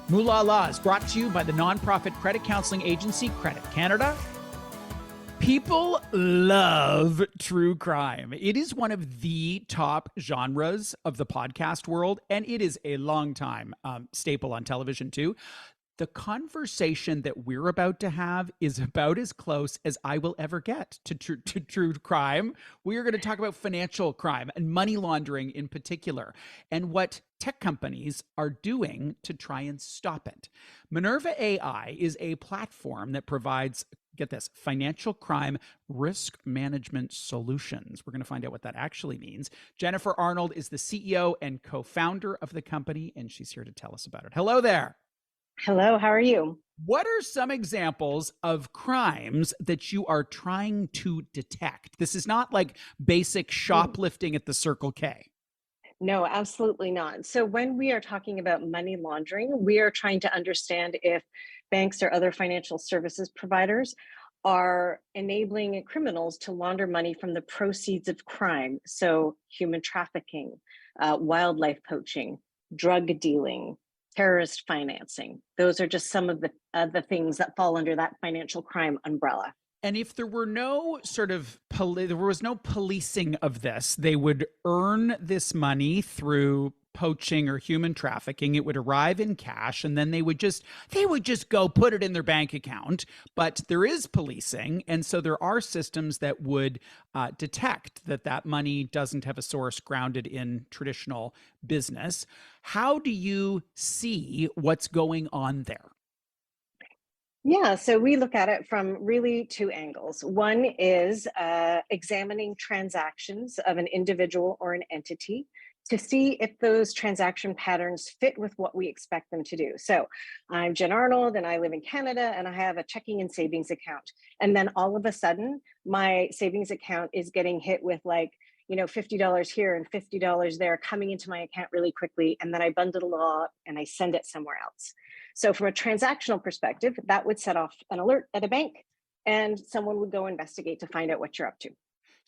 Moolala is brought to you by the nonprofit credit counseling agency Credit Canada. People love true crime. It is one of the top genres of the podcast world, and it is a long time staple on television too. The conversation that we're about to have is about as close as I will ever get to true crime. We are going to talk about financial crime and money laundering in particular, and what tech companies are doing to try and stop it. MinervaAI is a platform that provides, get this, financial crime risk management solutions. We're going to find out what that actually means. Jennifer Arnold is the CEO and co-founder of the company, and she's here to tell us about it. Hello there. Hello, how are you? What are some examples of crimes that you are trying to detect? This is not like basic shoplifting at the Circle K. No, absolutely not. So when we are talking about money laundering, we are trying to understand if banks or other financial services providers are enabling criminals to launder money from the proceeds of crime. So human trafficking, wildlife poaching, drug dealing, terrorist financing. Those are just some of the things that fall under that financial crime umbrella. And if there were no sort of there was no policing of this, they would earn this money through poaching or human trafficking. It would arrive in cash, and then they would just go put it in their bank account. But there is policing, and so there are systems that would detect that money doesn't have a source grounded in traditional business. How do you see what's going on there? Yeah, so we look at it from really two angles. One is examining transactions of an individual or an entity to see if those transaction patterns fit with what we expect them to do. So I'm Jen Arnold and I live in Canada and I have a checking and savings account. And then all of a sudden, my savings account is getting hit with $50 here and $50 there coming into my account really quickly. And then I bundle it all up and I send it somewhere else. So from a transactional perspective, that would set off an alert at a bank and someone would go investigate to find out what you're up to.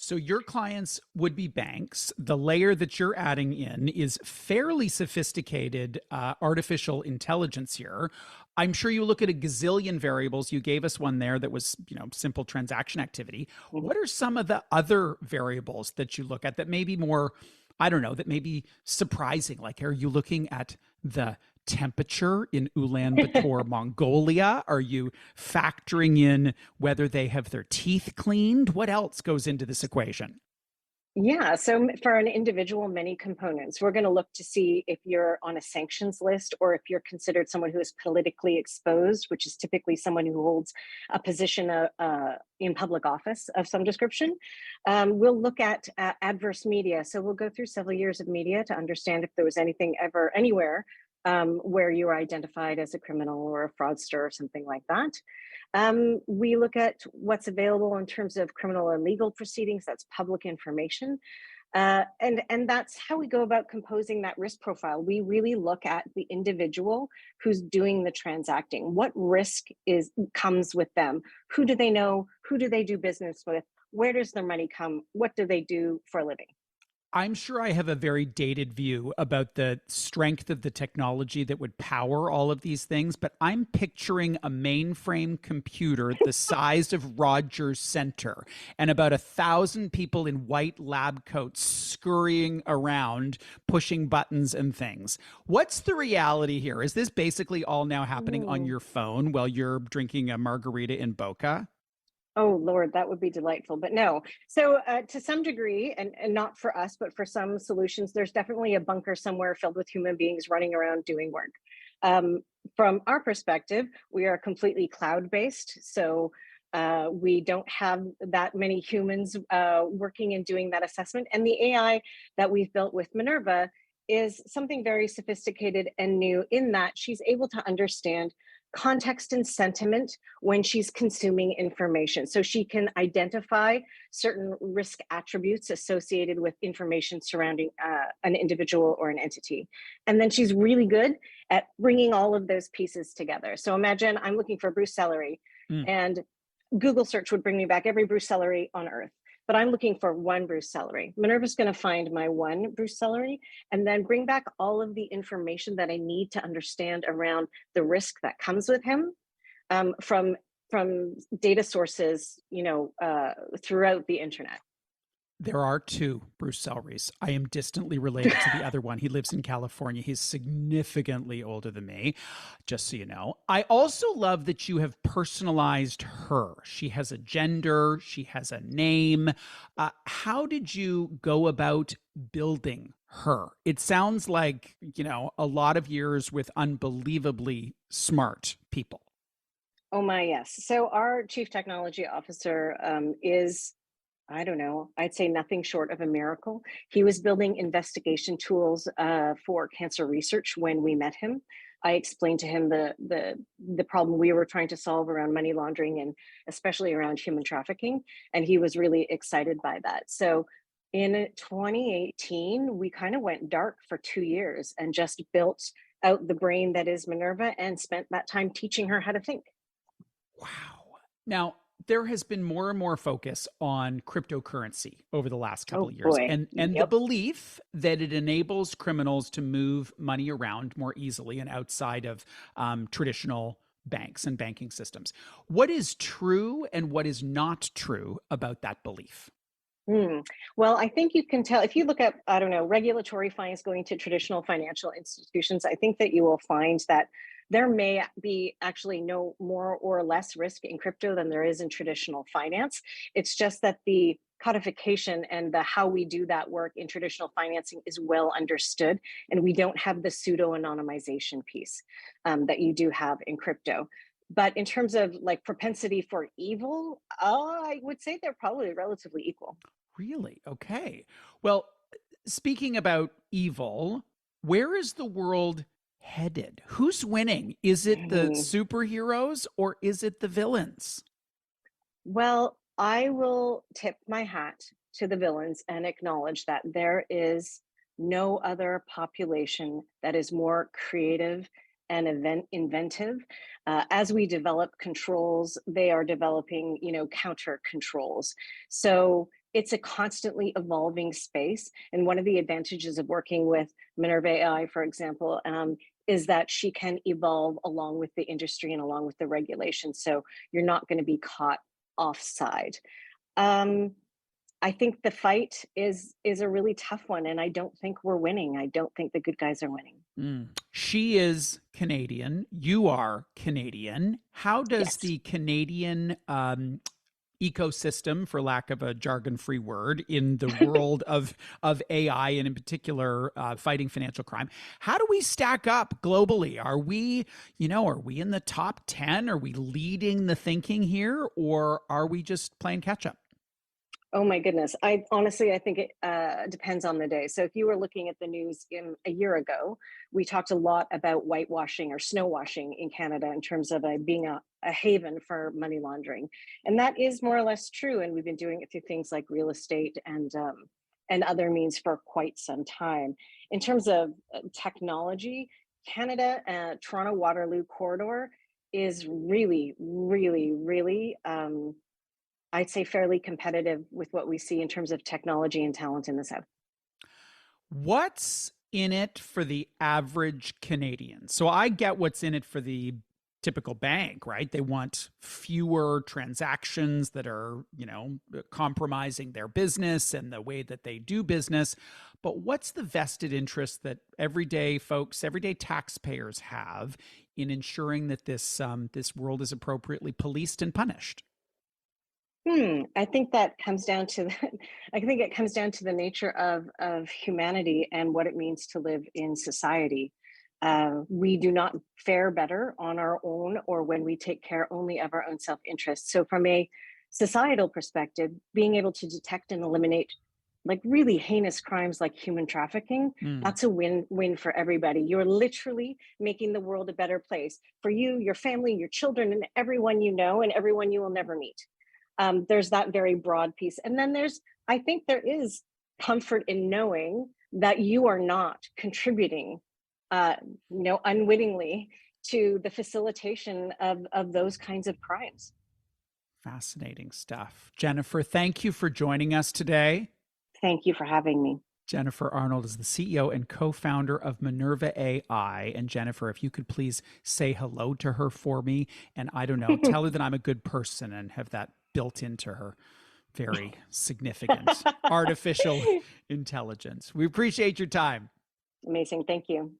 So your clients would be banks. The layer that you're adding in is fairly sophisticated artificial intelligence here. I'm sure you look at a gazillion variables. You gave us one there that was, simple transaction activity. Mhm. What are some of the other variables that you look at that may be more, I don't know, that may be surprising? Like, are you looking at the temperature in Ulaanbaatar, Mongolia? Are you factoring in whether they have their teeth cleaned? What else goes into this equation? Yeah, so for an individual, many components. We're going to look to see if you're on a sanctions list or if you're considered someone who is politically exposed, which is typically someone who holds a position in public office of some description. We'll look at adverse media. So we'll go through several years of media to understand if there was anything ever anywhere where you were identified as a criminal or a fraudster or something like that. We look at what's available in terms of criminal and legal proceedings. That's public information. And that's how we go about composing that risk profile. We really look at the individual who's doing the transacting. What risk comes with them? Who do they know? Who do they do business with? Where does their money come? What do they do for a living? I'm sure I have a very dated view about the strength of the technology that would power all of these things, but I'm picturing a mainframe computer the size of Rogers Center and about 1,000 people in white lab coats scurrying around, pushing buttons and things. What's the reality here? Is this basically all now happening on your phone while you're drinking a margarita in Boca? Oh, Lord, that would be delightful. But no. So to some degree, and not for us, but for some solutions, there's definitely a bunker somewhere filled with human beings running around doing work. From our perspective, we are completely cloud-based. So we don't have that many humans working and doing that assessment. And the AI that we've built with Minerva is something very sophisticated and new in that she's able to understand context and sentiment when she's consuming information. So she can identify certain risk attributes associated with information surrounding an individual or an entity. And then she's really good at bringing all of those pieces together. So imagine I'm looking for Bruce Sellery and Google search would bring me back every Bruce Sellery on earth. but I'm looking for one Bruce Sellery. Minerva's going to find my one Bruce Sellery and then bring back all of the information that I need to understand around the risk that comes with him, from data sources, throughout the internet. There are two Bruce Sellerys. I am distantly related to the other one. He lives in California. He's significantly older than me, just so you know. I also love that you have personalized her. She has a gender, she has a name. How did you go about building her? It sounds like, a lot of years with unbelievably smart people. Oh my, yes. So our chief technology officer is, I don't know, I'd say nothing short of a miracle. He was building investigation tools for cancer research when we met him. I explained to him the problem we were trying to solve around money laundering and especially around human trafficking, and he was really excited by that. So in 2018, we kind of went dark for 2 years and just built out the brain that is Minerva and spent that time teaching her how to think. Wow. Now, there has been more and more focus on cryptocurrency over the last couple Oh of years, boy. and the Yep. belief that it enables criminals to move money around more easily and outside of traditional banks and banking systems. What is true and what is not true about that belief? Hmm. Well, I think you can tell if you look at, I don't know, regulatory fines going to traditional financial institutions. I think that you will find that there may be actually no more or less risk in crypto than there is in traditional finance. It's just that the codification and the how we do that work in traditional financing is well understood, and we don't have the pseudo anonymization piece that you do have in crypto. But in terms of like propensity for evil, I would say they're probably relatively equal. Really? Okay. Well, speaking about evil, where is the world headed? Who's winning? Is it the Mhm. superheroes or is it the villains? Well, I will tip my hat to the villains and acknowledge that there is no other population that is more creative and inventive. As we develop controls, they are developing, counter controls. So it's a constantly evolving space. And one of the advantages of working with Minerva AI, for example, is that she can evolve along with the industry and along with the regulation. So you're not going to be caught offside. Um, I think the fight is a really tough one, and I don't think we're winning. I don't think the good guys are winning. Mm. She is Canadian. You are Canadian. How does Yes. the Canadian ecosystem, for lack of a jargon-free word, in the world of AI and in particular fighting financial crime, how do we stack up globally? Are we in the top 10? Are we leading the thinking here, or are we just playing catch up? Oh my goodness. I honestly, I think it depends on the day. So if you were looking at the news in a year ago, we talked a lot about whitewashing or snow washing in Canada in terms of being a haven for money laundering, and that is more or less true. And we've been doing it through things like real estate and other means for quite some time. In terms of technology, Canada, Toronto Waterloo corridor is really, really, really. I'd say fairly competitive with what we see in terms of technology and talent in the South. What's in it for the average Canadian? So I get what's in it for the typical bank, right? They want fewer transactions that are, compromising their business and the way that they do business. But what's the vested interest that everyday folks, everyday taxpayers have in ensuring that this world is appropriately policed and punished? I think that comes down to I think it comes down to the nature of humanity and what it means to live in society. We do not fare better on our own or when we take care only of our own self interest. So, from a societal perspective, being able to detect and eliminate like really heinous crimes like human trafficking, Mm. that's a win for everybody. You're literally making the world a better place for you, your family, your children, and everyone you know, and everyone you will never meet. There's that very broad piece. And then I think there is comfort in knowing that you are not contributing, uh, unwittingly to the facilitation of those kinds of crimes. Fascinating stuff. Jennifer, thank you for joining us today. Thank you for having me. Jennifer Arnold is the CEO and co-founder of MinervaAI. And Jennifer, if you could please say hello to her for me, and I don't know, tell her that I'm a good person and have that built into her very significant artificial intelligence. We appreciate your time. Amazing. Thank you.